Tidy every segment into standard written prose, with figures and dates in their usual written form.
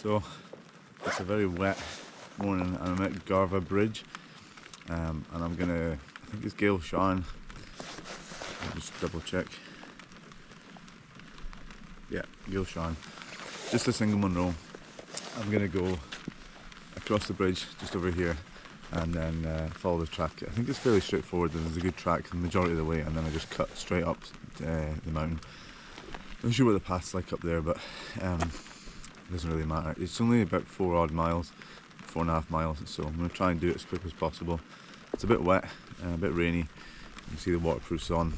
So it's a very wet morning and I'm at Garva Bridge, and I'm gonna, I think it's Geal Charn, I'll just double check. Yeah, Geal Charn, just a single munro. I'm gonna go across the bridge just over here and then follow the track. I think it's fairly straightforward. There's a good track the majority of the way, and then I just cut straight up the mountain. Not sure what the path's like up there, but it doesn't really matter. It's only about 4.5 miles, so I'm going to try and do it as quick as possible. It's a bit wet and a bit rainy. You can see the waterproof's on,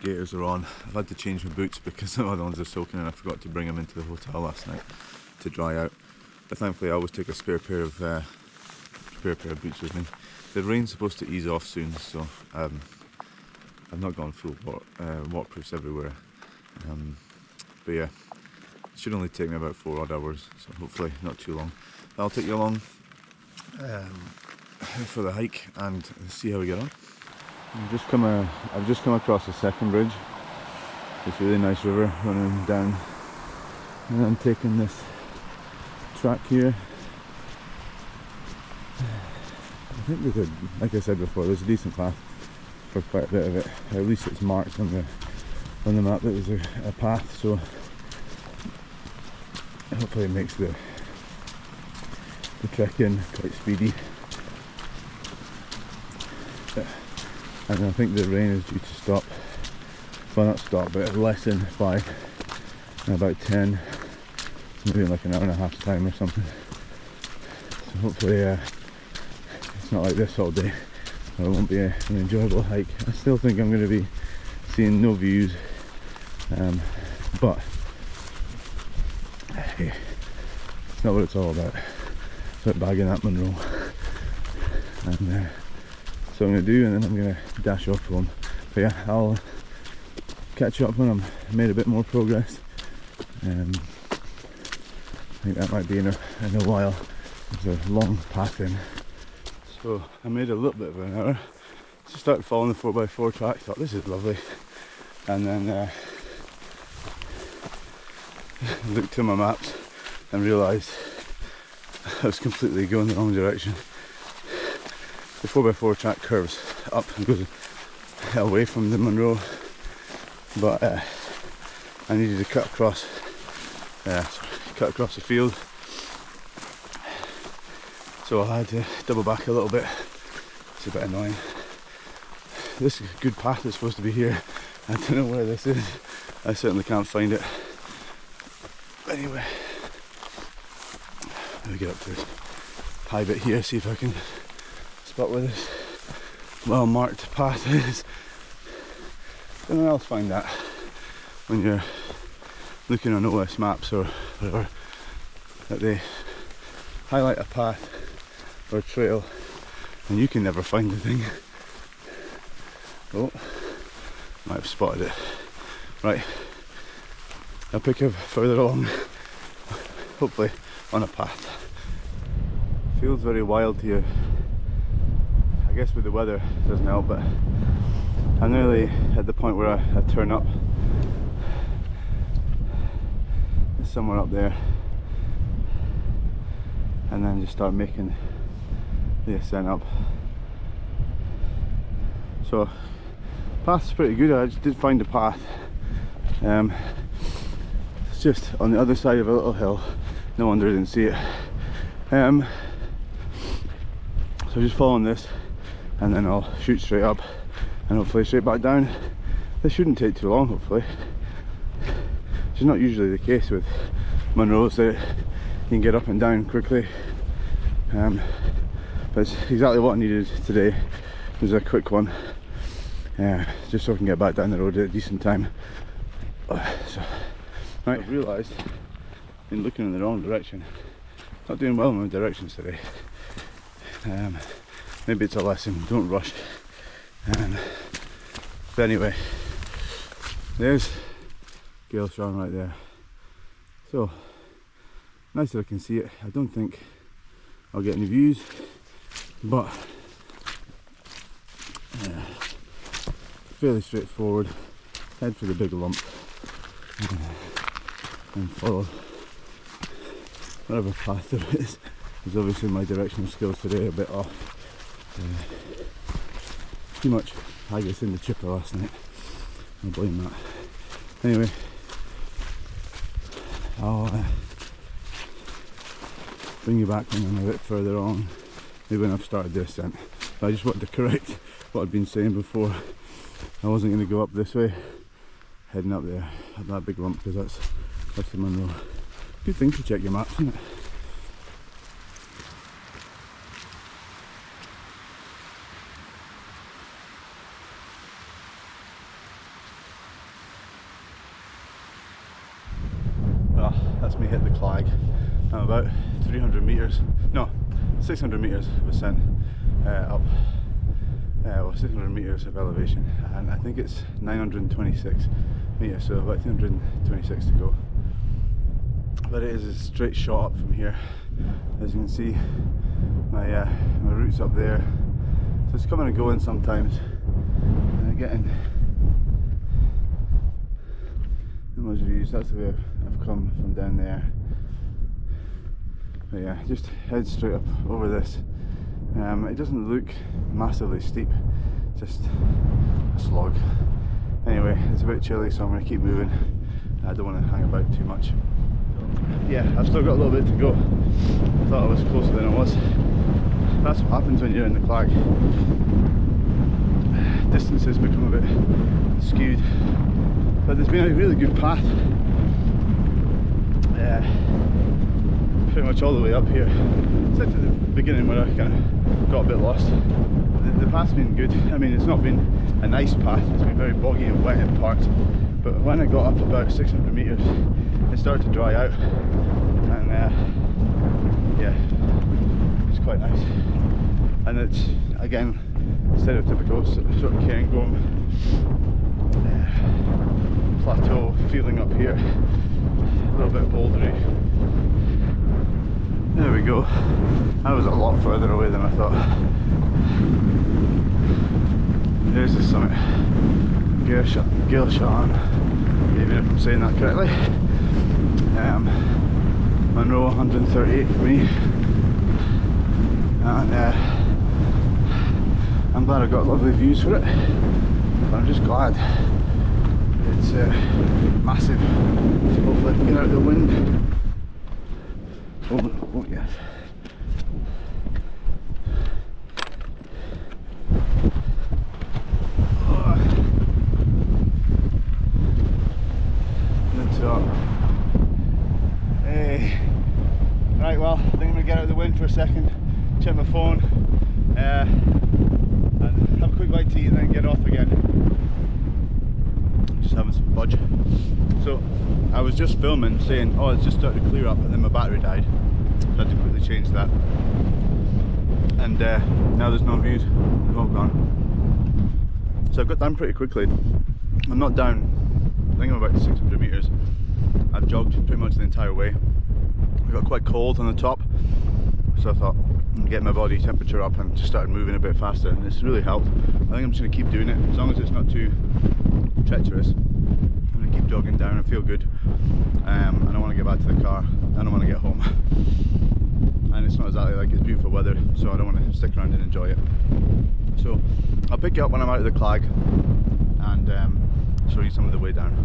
gaiters are on. I've had to change my boots because some of the ones are soaking and I forgot to bring them into the hotel last night to dry out. But thankfully I always take a spare pair of boots with me. The rain's supposed to ease off soon, so I've not gone full waterproofs everywhere. But yeah, it should only take me about 4 odd hours, so hopefully not too long. I'll take you along for the hike and see how we get on. I've just come across the second bridge. This really nice river running down, and I'm taking this track here. I think we could, like I said before, there's a decent path for quite a bit of it. At least it's marked on the map that there's a path, so hopefully it makes the trek in quite speedy. And I think the rain is due to stop, well not stop, but lessen by about 10, maybe in like an hour and a half time or something. So hopefully it's not like this all day, or it won't be an enjoyable hike. I still think I'm going to be seeing no views, but hey, it's not what it's all about. It's about bagging that munro, and so I'm going to do, and then I'm going to dash off home. But yeah, I'll catch you up when I've made a bit more progress. I think that might be in a while. There's a long path in. So I made a little bit of an error. Just started following the 4x4 track, thought this is lovely, and then looked to my maps and realised I was completely going the wrong direction. The 4x4 track curves up and goes away from the munro, but I needed to cut across the field, so I had to double back a little bit. It's a bit annoying. This good path is supposed to be here. I don't know where this is. I certainly can't find it. Anyway, let me get up to this high bit here, see if I can spot where this well marked path is. Anyone else find that when you're looking on OS maps or whatever, that they highlight a path or a trail and you can never find the thing? Oh, might have spotted it. Right, I'll pick up further along, hopefully on a path. Feels very wild here. I guess with the weather it doesn't help, but I'm nearly at the point where I turn up. It's somewhere up there, and then just start making the ascent up. So path's pretty good. I just did find a path. It's just on the other side of a little hill. No wonder I didn't see it. So just following this, and then I'll shoot straight up and hopefully straight back down. This shouldn't take too long, hopefully. Which is not usually the case with munros, that you can get up and down quickly. But it's exactly what I needed today. It was a quick one, just so I can get back down the road at a decent time. So, right, I've realised I've been looking in the wrong direction. Not doing well with my directions today. Maybe it's a lesson, don't rush. But anyway, there's Geal Charn right there. So nice that I can see it. I don't think I'll get any views, but fairly straightforward. Head for the big lump and follow whatever path there is obviously my directional skills today are a bit off. Too much haggis in the chipper last night. I'll blame that. Anyway, I'll bring you back when I'm a bit further on, maybe when I've started the ascent. But I just wanted to correct what I'd been saying before. I wasn't going to go up this way, heading up there at that big lump, because that's the Munro. Good thing to check your maps, isn't it? Well, that's me hit the clag. I'm about 300 metres, no, 600 metres of ascent up. Well, 600 metres of elevation, and I think it's 926 metres, so about 326 to go. But it is a straight shot up from here. As you can see, my route's up there, so it's coming and going sometimes, and I'm getting not much views. That's the way I've come from down there. But yeah, just head straight up over this. It doesn't look massively steep, just a slog. Anyway, it's a bit chilly, so I'm going to keep moving. I don't want to hang about too much. Yeah, I've still got a little bit to go. I thought I was closer than I was. That's what happens when you're in the clag. Distances become a bit skewed, but there's been a really good path. Pretty much all the way up here, except at the beginning where I kind of got a bit lost. The path's been good. I mean, it's not been a nice path, it's been very boggy and wet in parts, but when I got up about 600 metres it started to dry out, and yeah, it's quite nice. And it's, again, stereotypical sort of Cairngorm plateau feeling up here, a little bit bouldery. There we go. That was a lot further away than I thought. There's the summit. Geal Charn, even if I'm saying that correctly. Munro 138 for me. And I'm glad I got lovely views for it. But I'm just glad it's massive. So hopefully I can get out of the wind. Oh yes. Good top. Hey. Right, well, I think I'm going to get out of the wind for a second, check my phone, and have a quick bite to eat and then get off again. Just having some fudge. So, I was just filming saying, oh, it's just started to clear up, and then my battery died. So I had to quickly change that. And now there's no views, they've all gone. So I've got down pretty quickly. I'm not down, I think I'm about 600 metres. I've jogged pretty much the entire way. I got quite cold on the top, so I thought I'd get my body temperature up and just started moving a bit faster, and it's really helped. I think I'm just going to keep doing it, as long as it's not too treacherous. I'm going to keep jogging down and feel good, and I want to get back to the car, and I want to get home. And it's not exactly like it's beautiful weather, so I don't want to stick around and enjoy it. So I'll pick you up when I'm out of the clag and show you some of the way down.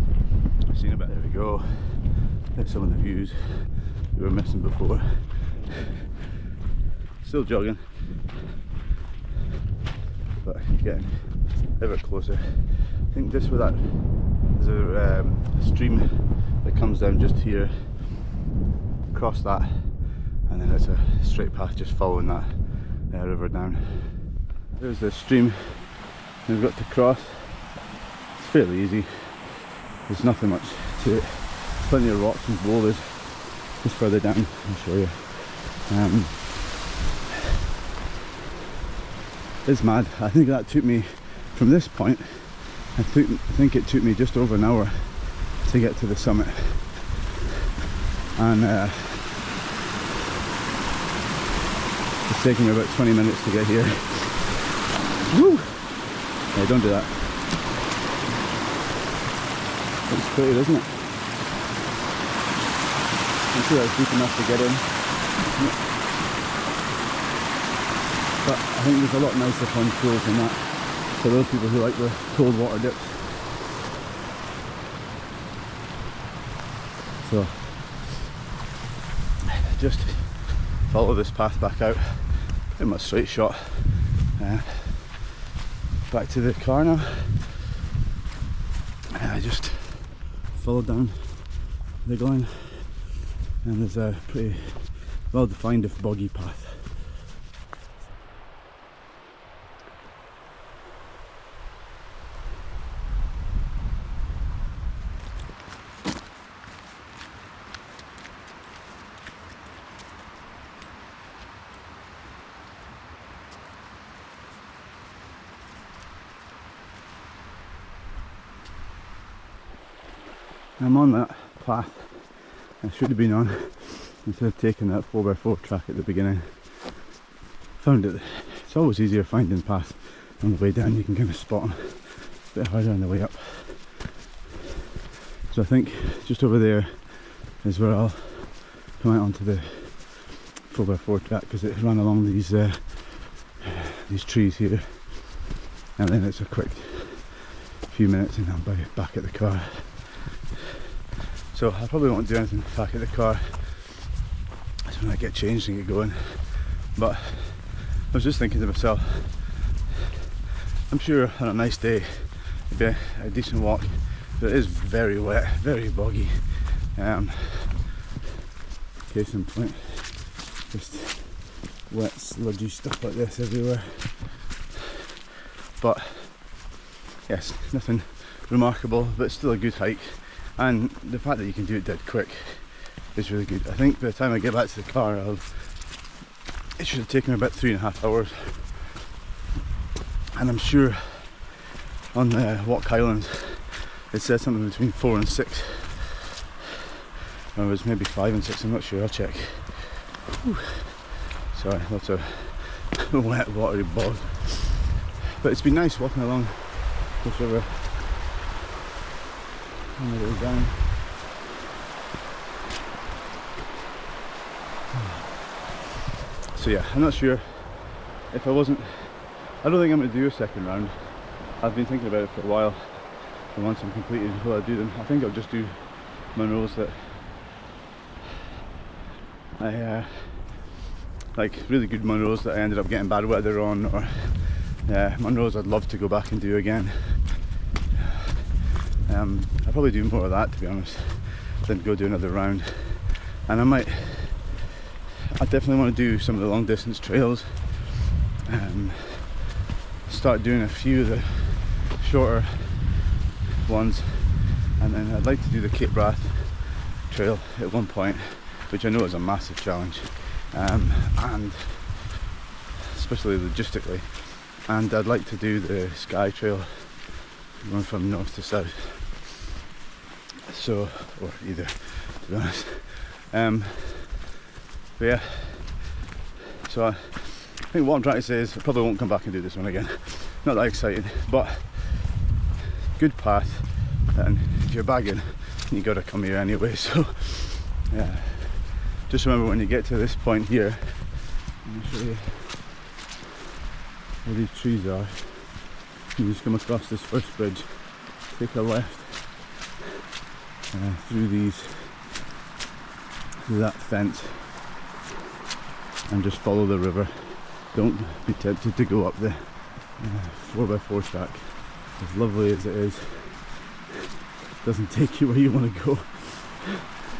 I've seen a bit. There we go. There's some of the views we were missing before. Still jogging, but getting a bit closer. I think this with that, there's a stream that comes down just here, across that, and then it's a straight path just following that river down. There's the stream we've got to cross. It's fairly easy, there's nothing much to it. Plenty of rocks and boulders just further down. I'll show you. It's mad. I think that took me, from this point, I think it took me just over an hour to get to the summit. And it's taken me about 20 minutes to get here. Woo! Hey, don't do that. Looks pretty, doesn't it? I'm sure it's deep enough to get in. But I think there's a lot nicer plunge pools than that for those people who like the cold water dips. So just follow this path back out, pretty much straight shot. Back to the car now. And I just follow down the glen, and there's a pretty well defined if boggy path. I'm on that path I should have been on instead of taking that 4x4 track at the beginning. Found it, it's always easier finding paths on the way down. You can kind of spot them, a bit harder on the way up. So I think just over there is where I'll come out onto the 4x4 track, because it ran along these trees here, and then it's a quick few minutes and I'm back at the car. So I probably won't do anything back at the car. That's when I get changed and get going. But I was just thinking to myself, I'm sure on a nice day it'd be a decent walk, but it is very wet, very boggy. Case in point, just wet, sludgy stuff like this everywhere. But yes, nothing remarkable, but still a good hike. And the fact that you can do it dead quick is really good. I think by the time I get back to the car, it should have taken me about 3.5 hours. And I'm sure on the walk highlands it says something between 4 and 6. Or it was maybe 5 and 6, I'm not sure, I'll check. Whew. Sorry, lots of wet, watery bog. But it's been nice walking along this river. On the way down. So yeah, I'm not sure if I don't think I'm going to do a second round. I've been thinking about it for a while, and once I'm completed, will I do them? I think I'll just do munros that I like, really good munros that I ended up getting bad weather on, or munros I'd love to go back and do again. I'll probably do more of that, to be honest, than go do another round. And I definitely want to do some of the long distance trails, start doing a few of the shorter ones, and then I'd like to do the Cape Wrath trail at one point, which I know is a massive challenge, and especially logistically. And I'd like to do the Sky Trail, going from north to south. So, or either, to be honest. But yeah, so I think what I'm trying to say is I probably won't come back and do this one again. Not that excited, but good path, and if you're bagging, you gotta come here anyway. So yeah, just remember when you get to this point here, let me show you where these trees are. You just come across this first bridge, take a left through that fence, and just follow the river. Don't be tempted to go up the 4x4 track. As lovely as it is, it doesn't take you where you want to go,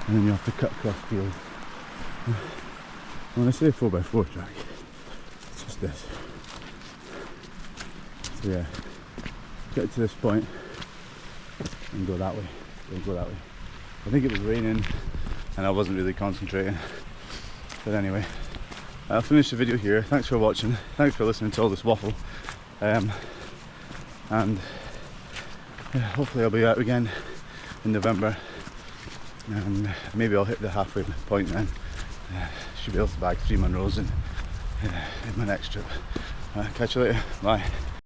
and then you have to cut across fields. When I say 4x4 track, it's just this. So yeah, get to this point and go that way. Don't go that way. I think it was raining and I wasn't really concentrating. But anyway, I'll finish the video here. Thanks for watching. Thanks for listening to all this waffle. And yeah, hopefully I'll be out again in November, and maybe I'll hit the halfway point then. Should be able to bag 3 munros in my next trip. Catch you later. Bye.